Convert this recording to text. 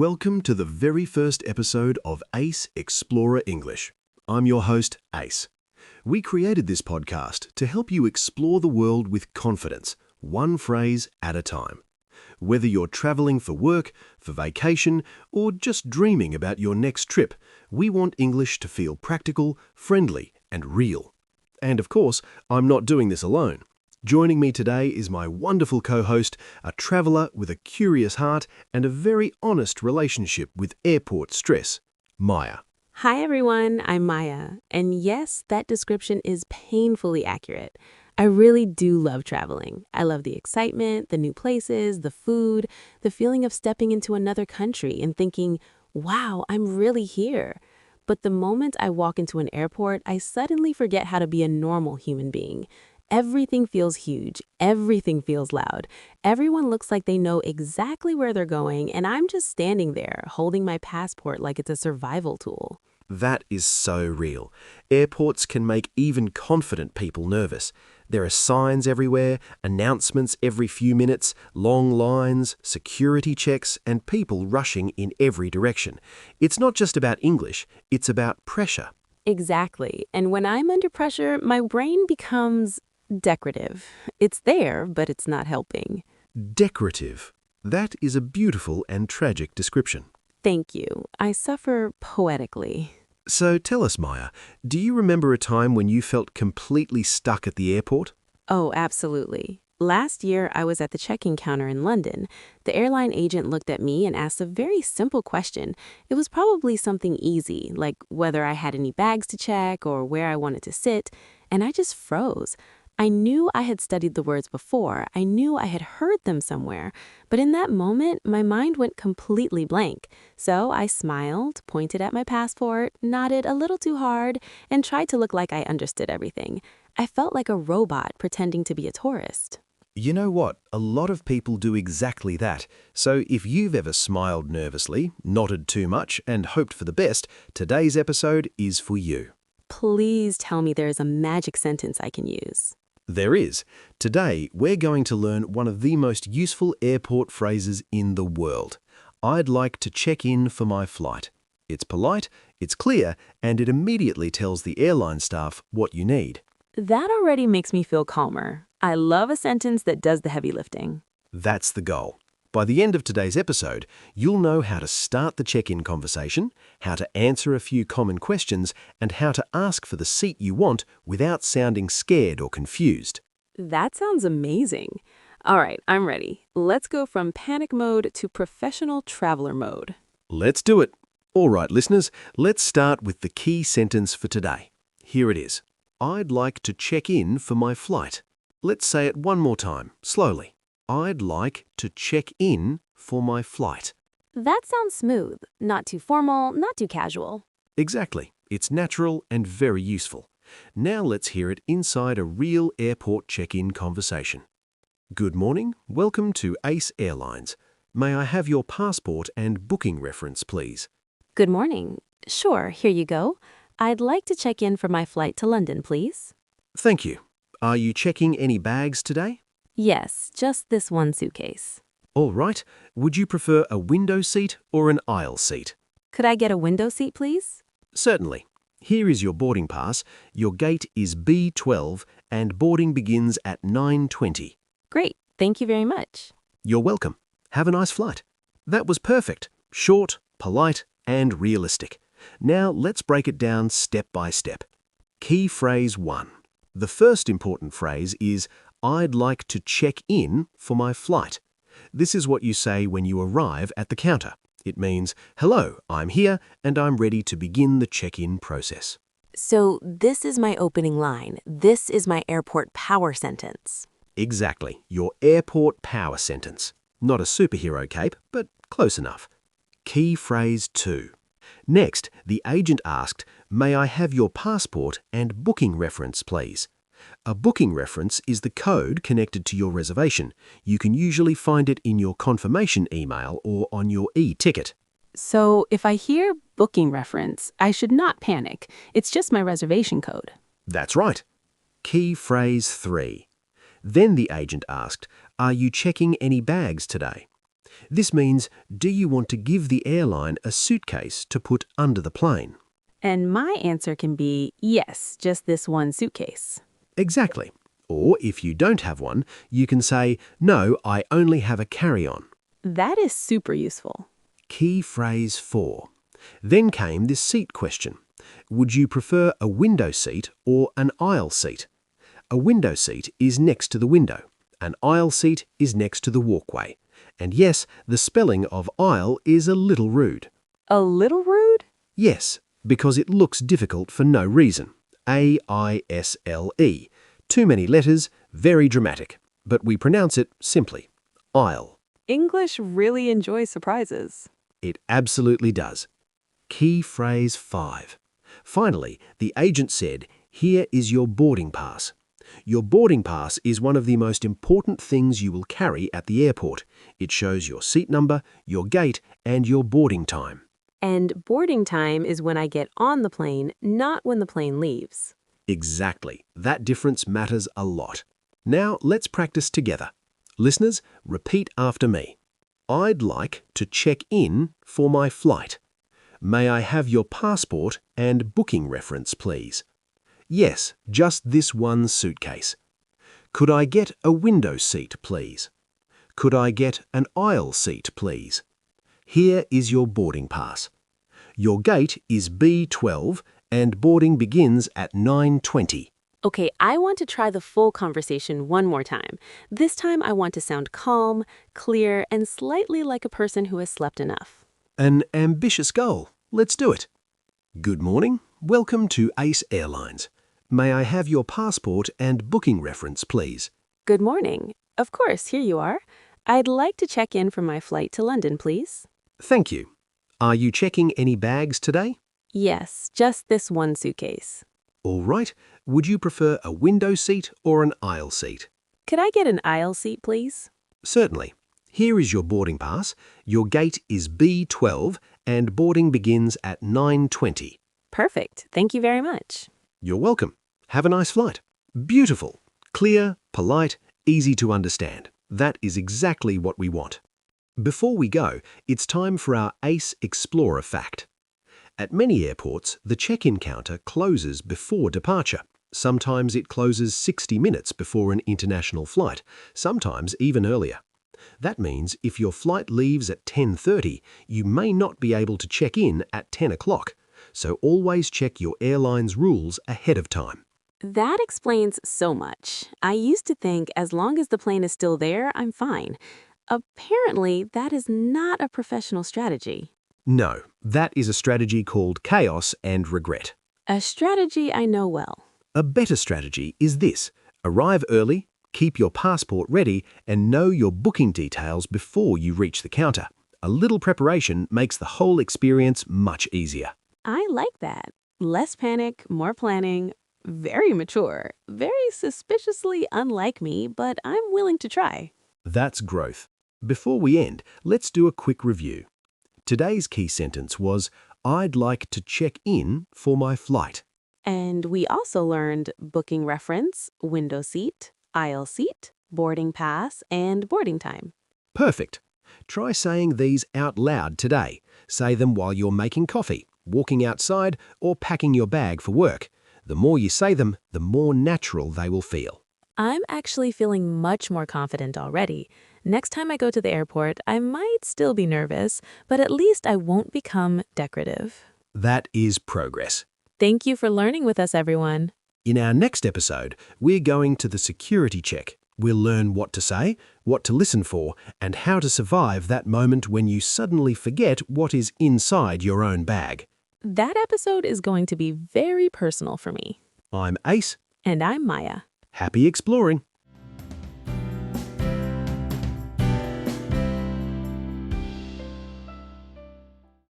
Welcome to the very first episode of Ace.Explorer.English. I'm your host, Ace. We created this podcast to help you explore the world with confidence, one phrase at a time. Whether you're traveling for work, for vacation, or just dreaming about your next trip, we want English to feel practical, friendly, and real. And of course, I'm not doing this alone. Joining me today is my wonderful co-host, a traveler with a curious heart and a very honest relationship with airport stress, Maya. Hi everyone, I'm Maya. And yes, that description is painfully accurate. I really do love traveling. I love the excitement, the new places, the food, the feeling of stepping into another country and thinking, wow, I'm really here. But the moment I walk into an airport, I suddenly forget how to be a normal human being. Everything feels huge. Everything feels loud. Everyone looks like they know exactly where they're going, and I'm just standing there, holding my passport like it's a survival tool. That is so real. Airports can make even confident people nervous. There are signs everywhere, announcements every few minutes, long lines, security checks, and people rushing in every direction. It's not just about English, it's about pressure. Exactly. And when I'm under pressure, my brain becomes decorative. It's there, but it's not helping. Decorative. That is a beautiful and tragic description. Thank you. I suffer poetically. So tell us, Maya, do you remember a time when you felt completely stuck at the airport? Oh, absolutely. Last year, I was at the check-in counter in London. The airline agent looked at me and asked a very simple question. It was probably something easy, like whether I had any bags to check or where I wanted to sit, and I just froze. I knew I had studied the words before. I knew I had heard them somewhere. But in that moment, my mind went completely blank. So I smiled, pointed at my passport, nodded a little too hard, and tried to look like I understood everything. I felt like a robot pretending to be a tourist. You know what? A lot of people do exactly that. So if you've ever smiled nervously, nodded too much, and hoped for the best, today's episode is for you. Please tell me there is a magic sentence I can use. There is. Today, we're going to learn one of the most useful airport phrases in the world. I'd like to check in for my flight. It's polite, it's clear, and it immediately tells the airline staff what you need. That already makes me feel calmer. I love a sentence that does the heavy lifting. That's the goal. By the end of today's episode, you'll know how to start the check-in conversation, how to answer a few common questions, and how to ask for the seat you want without sounding scared or confused. That sounds amazing. All right, I'm ready. Let's go from panic mode to professional traveler mode. Let's do it. All right, listeners, let's start with the key sentence for today. Here it is. I'd like to check in for my flight. Let's say it one more time, slowly. I'd like to check in for my flight. That sounds smooth. Not too formal, not too casual. Exactly. It's natural and very useful. Now let's hear it inside a real airport check-in conversation. Good morning. Welcome to Ace Airlines. May I have your passport and booking reference, please? Good morning. Sure, here you go. I'd like to check in for my flight to London, please. Thank you. Are you checking any bags today? Yes, just this one suitcase. All right. Would you prefer a window seat or an aisle seat? Could I get a window seat, please? Certainly. Here is your boarding pass. Your gate is B12 and boarding begins at 9:20. Great. Thank you very much. You're welcome. Have a nice flight. That was perfect. Short, polite, and realistic. Now let's break it down step by step. Key phrase 1. The first important phrase is, I'd like to check in for my flight. This is what you say when you arrive at the counter. It means, hello, I'm here and I'm ready to begin the check-in process. So this is my opening line. This is my airport power sentence. Exactly, your airport power sentence. Not a superhero cape, but close enough. Key phrase 2. Next, the agent asked, may I have your passport and booking reference, please? A booking reference is the code connected to your reservation. You can usually find it in your confirmation email or on your e-ticket. So if I hear booking reference, I should not panic. It's just my reservation code. That's right. Key phrase 3. Then the agent asked, are you checking any bags today? This means, do you want to give the airline a suitcase to put under the plane? And my answer can be yes, just this one suitcase. Exactly. Or if you don't have one, you can say, no, I only have a carry-on. That is super useful. Key phrase 4. Then came this seat question. Would you prefer a window seat or an aisle seat? A window seat is next to the window. An aisle seat is next to the walkway. And yes, the spelling of aisle is a little rude. A little rude? Yes, because it looks difficult for no reason. A-I-S-L-E. Too many letters, very dramatic. But we pronounce it simply. Aisle. English really enjoys surprises. It absolutely does. Key phrase 5. Finally, the agent said, here is your boarding pass. Your boarding pass is one of the most important things you will carry at the airport. It shows your seat number, your gate, and your boarding time. And boarding time is when I get on the plane, not when the plane leaves. Exactly. That difference matters a lot. Now let's practice together. Listeners, repeat after me. I'd like to check in for my flight. May I have your passport and booking reference, please? Yes, just this one suitcase. Could I get a window seat, please? Could I get an aisle seat, please? Here is your boarding pass. Your gate is B12 and boarding begins at 9:20. Okay, I want to try the full conversation one more time. This time I want to sound calm, clear, and slightly like a person who has slept enough. An ambitious goal. Let's do it. Good morning. Welcome to Ace Airlines. May I have your passport and booking reference, please? Good morning. Of course, here you are. I'd like to check in for my flight to London, please. Thank you. Are you checking any bags today? Yes, just this one suitcase. All right. Would you prefer a window seat or an aisle seat? Could I get an aisle seat, please? Certainly. Here is your boarding pass. Your gate is B12 and boarding begins at 9:20. Perfect. Thank you very much. You're welcome. Have a nice flight. Beautiful. Clear, polite, easy to understand. That is exactly what we want. Before we go, it's time for our Ace Explorer fact. At many airports, the check-in counter closes before departure. Sometimes it closes 60 minutes before an international flight, sometimes even earlier. That means if your flight leaves at 10:30, you may not be able to check in at 10 o'clock. So always check your airline's rules ahead of time. That explains so much. I used to think as long as the plane is still there, I'm fine. Apparently, that is not a professional strategy. No, that is a strategy called chaos and regret. A strategy I know well. A better strategy is this. Arrive early, keep your passport ready, and know your booking details before you reach the counter. A little preparation makes the whole experience much easier. I like that. Less panic, more planning. Very mature. Very suspiciously unlike me, but I'm willing to try. That's growth. Before we end, let's do a quick review. Today's key sentence was, I'd like to check in for my flight. And we also learned booking reference, window seat, aisle seat, boarding pass, and boarding time. Perfect. Try saying these out loud today. Say them while you're making coffee, walking outside, or packing your bag for work. The more you say them, the more natural they will feel. I'm actually feeling much more confident already. Next time I go to the airport, I might still be nervous, but at least I won't become decorative. That is progress. Thank you for learning with us, everyone. In our next episode, we're going to the security check. We'll learn what to say, what to listen for, and how to survive that moment when you suddenly forget what is inside your own bag. That episode is going to be very personal for me. I'm Ace. And I'm Maya. Happy exploring.